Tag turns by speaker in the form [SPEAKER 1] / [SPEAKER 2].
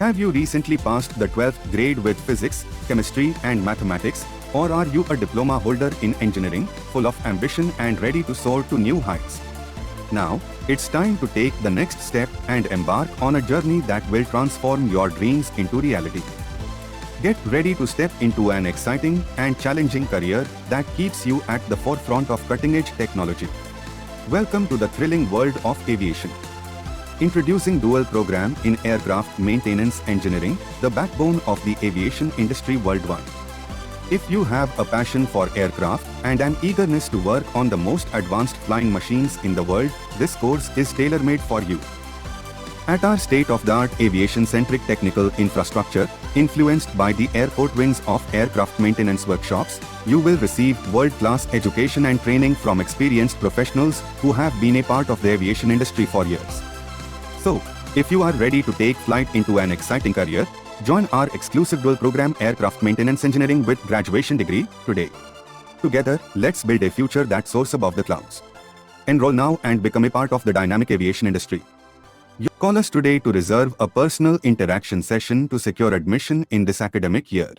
[SPEAKER 1] Have you recently passed the 12th grade with physics, chemistry, and mathematics? Or are you a diploma holder in engineering, full of ambition and ready to soar to new heights? Now, it's time to take the next step and embark on a journey that will transform your dreams into reality. Get ready to step into an exciting and challenging career that keeps you at the forefront of cutting-edge technology. Welcome to the thrilling world of aviation. Introducing Dual Program in Aircraft Maintenance Engineering, the backbone of the aviation industry worldwide. If you have a passion for aircraft and an eagerness to work on the most advanced flying machines in the world, this course is tailor-made for you. At our state-of-the-art aviation-centric technical infrastructure, influenced by the airport wings of aircraft maintenance workshops, you will receive world-class education and training from experienced professionals who have been a part of the aviation industry for years. So, if you are ready to take flight into an exciting career, join our exclusive dual program Aircraft Maintenance Engineering with graduation degree today. Together, let's build a future that soars above the clouds. Enroll now and become a part of the dynamic aviation industry. Call us today to reserve a personal interaction session to secure admission in this academic year.